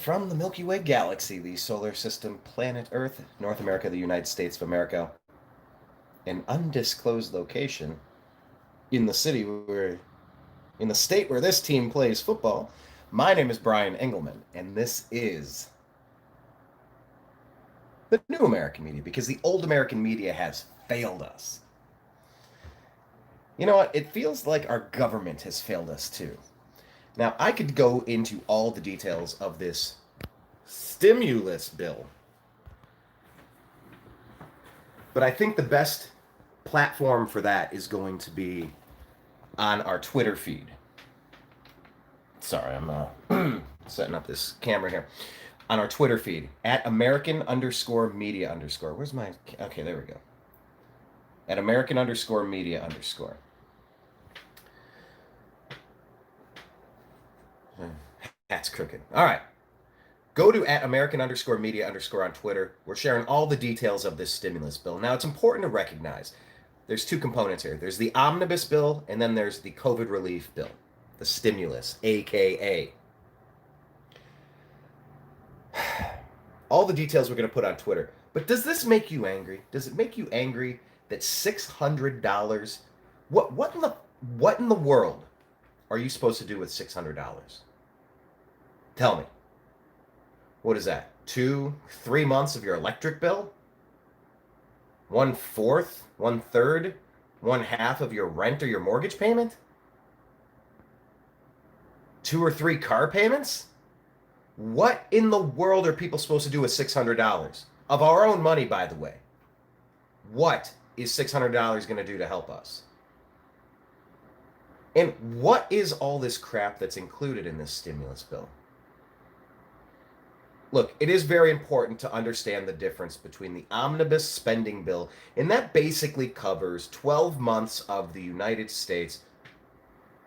from the Milky Way galaxy, the solar system, planet Earth, North America, the United States of America, an undisclosed location in the city where, in the state where this team plays football. My name is Brian Engelman, and this is the new American media because the old American media has failed us. You know what? It feels like our government has failed us too. Now, I could go into all the details of this stimulus bill, but I think the best platform for that is going to be on our Twitter feed. Sorry, I'm setting up this camera here. On our Twitter feed, at American_media_. Where's my... Okay, there we go. At American_media_. That's crooked. All right. Go to at American_media_ on Twitter. We're sharing all the details of this stimulus bill. Now, it's important to recognize there's two components here. There's the Omnibus bill, and then there's the COVID relief bill, the stimulus, AKA. All the details we're going to put on Twitter. But does this make you angry? Does it make you angry that $600... What in the world are you supposed to do with $600? Tell me. What is that? 2-3 months of your electric bill? 1/4, 1/3, 1/2 of your rent or your mortgage payment? 2 or 3 car payments? What in the world are people supposed to do with $600? Of our own money, by the way. What is $600 going to do to help us? And what is all this crap that's included in this stimulus bill? Look, it is very important to understand the difference between the omnibus spending bill, and that basically covers 12 months of the United States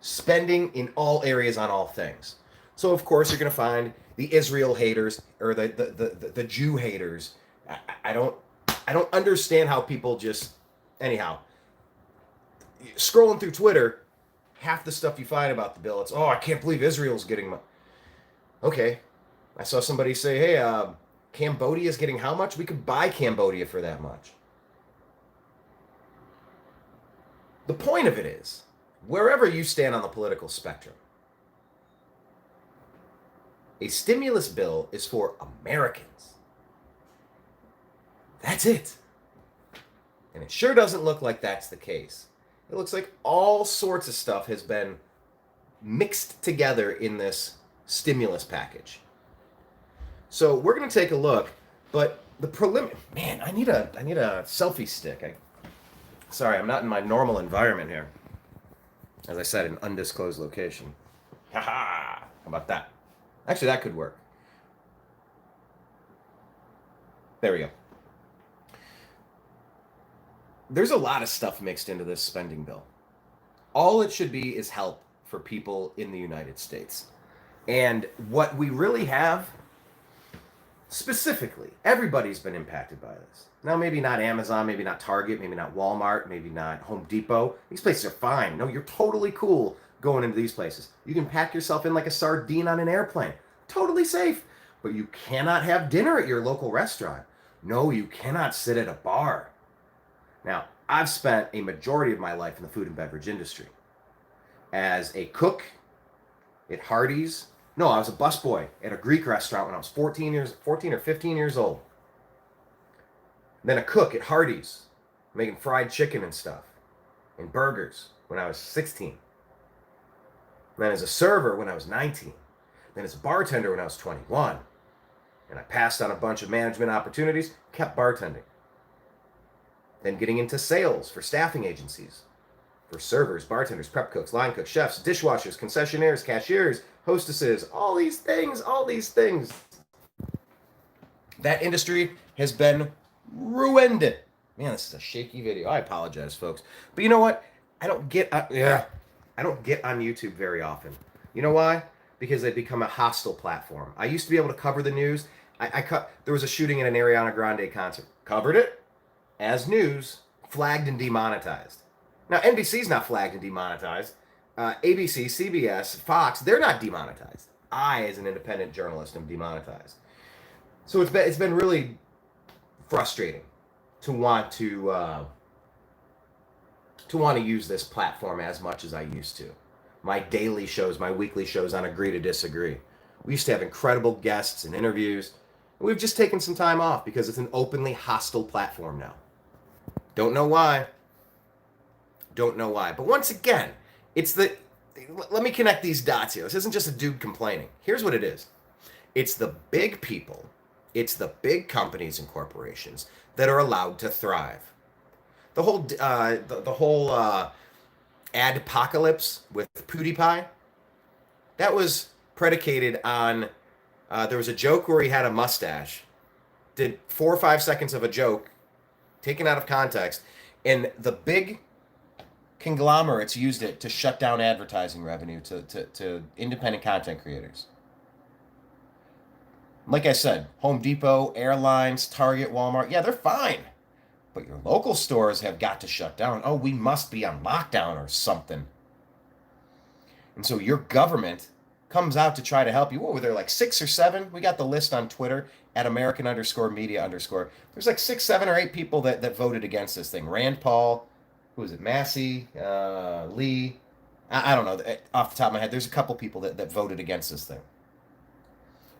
spending in all areas on all things. So, of course, you're going to find the Israel haters or the Jew haters. I don't understand how people just... Anyhow, scrolling through Twitter, half the stuff you find about the bill, it's, oh, I can't believe Israel's getting... Okay. I saw somebody say, hey, Cambodia's getting how much? We could buy Cambodia for that much. The point of it is, wherever you stand on the political spectrum, a stimulus bill is for Americans. That's it. And it sure doesn't look like that's the case. It looks like all sorts of stuff has been mixed together in this stimulus package. So we're going to take a look, but the prelim... Man, I need a selfie stick. Sorry, I'm not in my normal environment here. As I said, an undisclosed location. Ha ha! How about that? Actually, that could work. There we go. There's a lot of stuff mixed into this spending bill. All it should be is help for people in the United States. And what we really have... Specifically, everybody's been impacted by this. Now, maybe not Amazon, maybe not Target, maybe not Walmart, maybe not Home Depot. These places are fine. No, you're totally cool going into these places. You can pack yourself in like a sardine on an airplane. Totally safe. But you cannot have dinner at your local restaurant. No, you cannot sit at a bar. Now, I've spent a majority of my life in the food and beverage industry. As a cook at Hardee's. No, I was a busboy at a Greek restaurant when I was 14 or 15 years old. Then a cook at Hardee's, making fried chicken and stuff, and burgers when I was 16. Then as a server when I was 19. Then as a bartender when I was 21. And I passed on a bunch of management opportunities, kept bartending. Then getting into sales for staffing agencies. For servers, bartenders, prep cooks, line cooks, chefs, dishwashers, concessionaires, cashiers, hostesses, all these things. That industry has been ruined. Man, this is a shaky video. I apologize, folks. But you know what? I don't get on YouTube very often. You know why? Because they've become a hostile platform. I used to be able to cover the news. There was a shooting at an Ariana Grande concert. Covered it as news, flagged and demonetized. Now, NBC's not flagged and demonetized. ABC, CBS, Fox, they're not demonetized. I, as an independent journalist, am demonetized. So it's been really frustrating to want to use this platform as much as I used to. My daily shows, my weekly shows on Agree to Disagree. We used to have incredible guests and interviews. We've just taken some time off because it's an openly hostile platform now. Don't know why. Don't know why. But once again, it's the. Let me connect these dots here. This isn't just a dude complaining. Here's what it is. It's the big people, it's the big companies and corporations that are allowed to thrive. The whole adpocalypse with PewDiePie, that was predicated on there was a joke where he had a mustache, did 4 or 5 seconds of a joke taken out of context, and the big conglomerates used it to shut down advertising revenue to independent content creators. Like I said, Home Depot, airlines, Target, Walmart, yeah, they're fine. But your local stores have got to shut down. Oh, we must be on lockdown or something. And so your government comes out to try to help you. What were there, like 6 or 7? We got the list on Twitter at American_media_. There's like 6, 7, or 8 people that voted against this thing. Rand Paul, who was it? Massey, Lee. I don't know. Off the top of my head, there's a couple people that voted against this thing.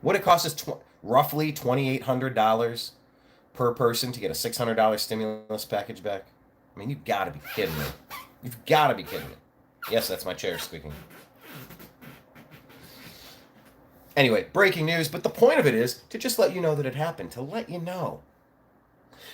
What it costs us roughly $2,800 per person to get a $600 stimulus package back. I mean, you've got to be kidding me. You've got to be kidding me. Yes, that's my chair squeaking. Anyway, breaking news, but the point of it is to just let you know that it happened, to let you know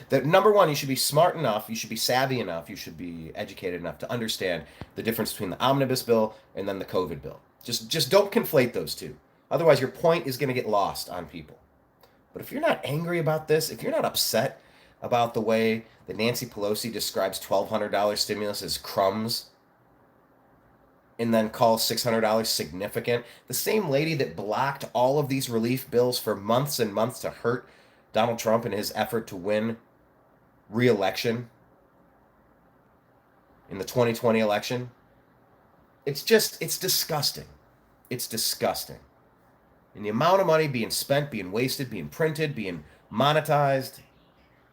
that number one, you should be smart enough, you should be savvy enough, you should be educated enough to understand the difference between the Omnibus bill and then the COVID bill. Just don't conflate those two. Otherwise, your point is going to get lost on people. But if you're not angry about this, if you're not upset about the way that Nancy Pelosi describes $1,200 stimulus as crumbs and then calls $600 significant, the same lady that blocked all of these relief bills for months and months to hurt Donald Trump in his effort to win re-election in the 2020 election, it's disgusting. It's disgusting. And the amount of money being spent, being wasted, being printed, being monetized,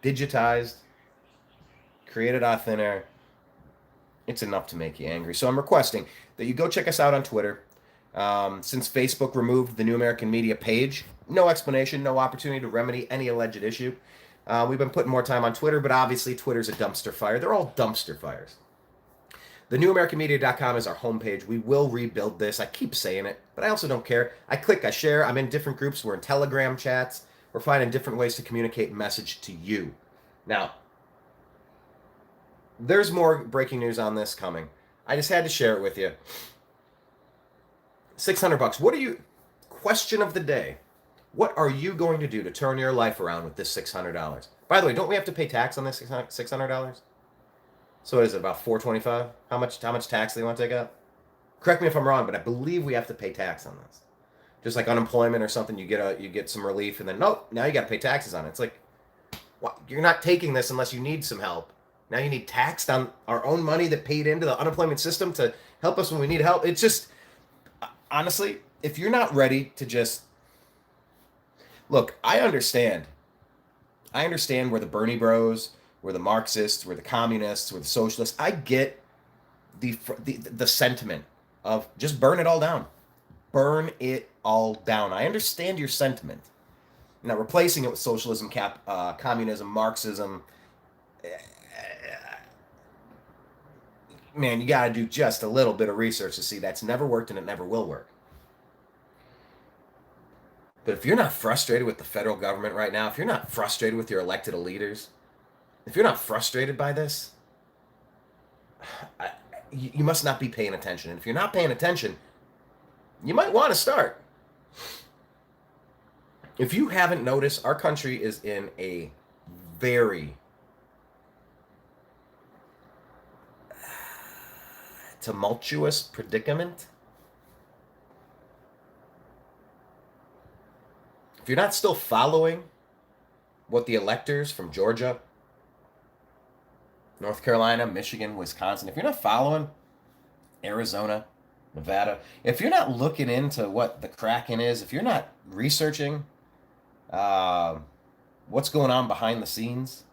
digitized, created out of thin air, it's enough to make you angry. So I'm requesting that you go check us out on Twitter. Since Facebook removed the New American Media page, no explanation, no opportunity to remedy any alleged issue. We've been putting more time on Twitter, but obviously Twitter's a dumpster fire. They're all dumpster fires. TheNewAmericanMedia.com is our homepage. We will rebuild this. I keep saying it, but I also don't care. I click, I share. I'm in different groups. We're in Telegram chats. We're finding different ways to communicate and message to you. Now, there's more breaking news on this coming. I just had to share it with you. $600. What are you... Question of the day. What are you going to do to turn your life around with this $600? By the way, don't we have to pay tax on this $600? So what is it, about $425? How much tax do they want to take out? Correct me if I'm wrong, but I believe we have to pay tax on this. Just like unemployment or something, you get some relief, and then nope, now you got to pay taxes on it. It's like, well, you're not taking this unless you need some help. Now you need taxed on our own money that paid into the unemployment system to help us when we need help. It's just, honestly, if you're not ready to just look, I understand where the Bernie bros, where the Marxists, where the communists, where the socialists. I get the sentiment of just burn it all down. Burn it all down. I understand your sentiment. Now, replacing it with socialism, communism, Marxism, man, you got to do just a little bit of research to see that's never worked and it never will work. But if you're not frustrated with the federal government right now, if you're not frustrated with your elected leaders, if you're not frustrated by this, you must not be paying attention. And if you're not paying attention, you might want to start. If you haven't noticed, our country is in a very tumultuous predicament. If you're not still following what the electors from Georgia, North Carolina, Michigan, Wisconsin, if you're not following Arizona, Nevada. If you're not looking into what the Kraken is, if you're not researching uh, what's going on behind the scenes,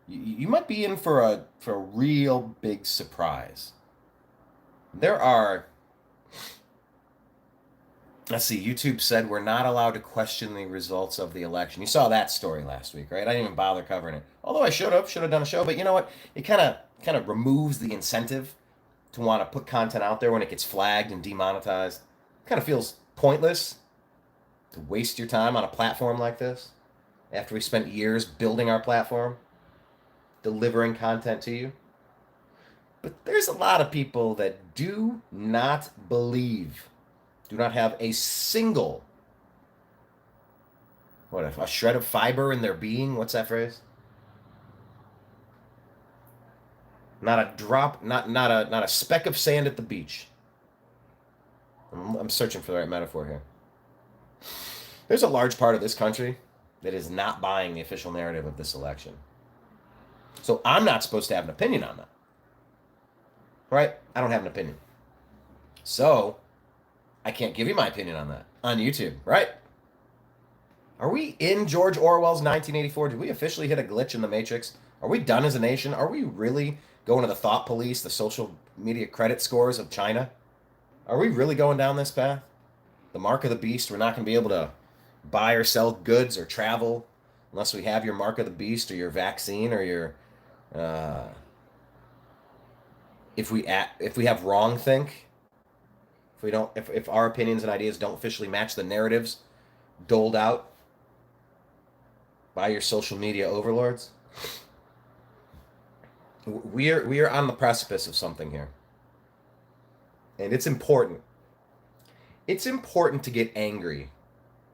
you might be in for a real big surprise. There are, let's see, YouTube said we're not allowed to question the results of the election. You saw that story last week, right? I didn't even bother covering it. Although I should have done a show, but you know what? It kind of removes the incentive to want to put content out there when it gets flagged and demonetized. Kind of feels pointless to waste your time on a platform like this after we spent years building our platform, delivering content to you. But there's a lot of people that do not believe, do not have a single, what, a shred of fiber in their being? What's that phrase? Not a drop, not a speck of sand at the beach. I'm searching for the right metaphor here. There's a large part of this country that is not buying the official narrative of this election. So I'm not supposed to have an opinion on that. Right? I don't have an opinion. So I can't give you my opinion on that on YouTube, right? Are we in George Orwell's 1984? Did we officially hit a glitch in the Matrix? Are we done as a nation? Are we really going to the thought police, the social media credit scores of China? Are we really going down this path? The mark of the beast, we're not going to be able to buy or sell goods or travel unless we have your mark of the beast or your vaccine or your uh, if we have wrong think, if our opinions and ideas don't officially match the narratives doled out by your social media overlords. We are on the precipice of something here. And it's important. It's important to get angry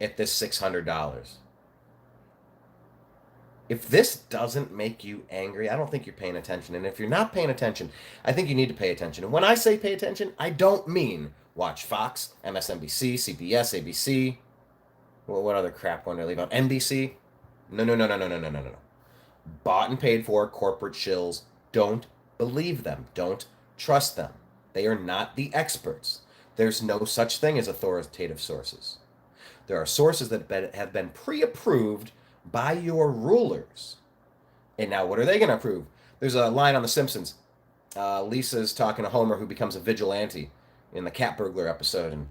at this $600. If this doesn't make you angry, I don't think you're paying attention. And if you're not paying attention, I think you need to pay attention. And when I say pay attention, I don't mean watch Fox, MSNBC, CBS, ABC. Well, what other crap one did I leave out? NBC? No, no, no, no, no, no, no, no, no. Bought and paid for corporate shills. Don't believe them. Don't trust them. They are not the experts. There's no such thing as authoritative sources. There are sources that have been pre-approved by your rulers. And now what are they going to approve? There's a line on The Simpsons. Lisa's talking to Homer, who becomes a vigilante in the cat burglar episode. And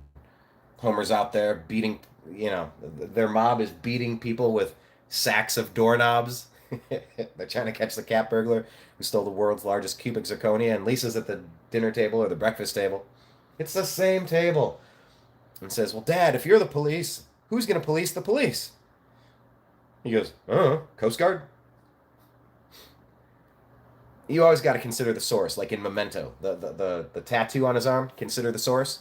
Homer's out there beating, their mob is beating people with sacks of doorknobs. They're trying to catch the cat burglar who stole the world's largest cubic zirconia. And Lisa's at the dinner table or the breakfast table. It's the same table. And says, well, Dad, if you're the police, who's going to police the police? He goes, Coast Guard? You always got to consider the source, like in Memento. The tattoo on his arm, consider the source.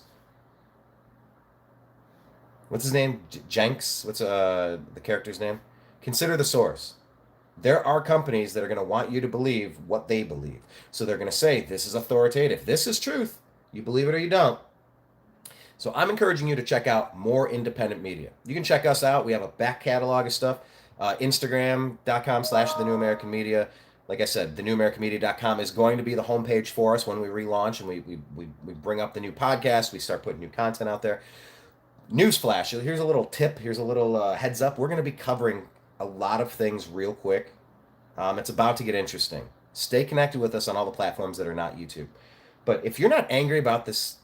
What's his name? Jenks? What's the character's name? Consider the source. There are companies that are going to want you to believe what they believe. So they're going to say, this is authoritative. This is truth. You believe it or you don't. So I'm encouraging you to check out more independent media. You can check us out. We have a back catalog of stuff. Instagram.com/The New American Media. Like I said, thenewamericanmedia.com is going to be the homepage for us when we relaunch and we bring up the new podcast. We start putting new content out there. Newsflash. Here's a little tip. Here's a little heads up. We're going to be covering a lot of things real quick. It's about to get interesting. Stay connected with us on all the platforms that are not YouTube. But if you're not angry about this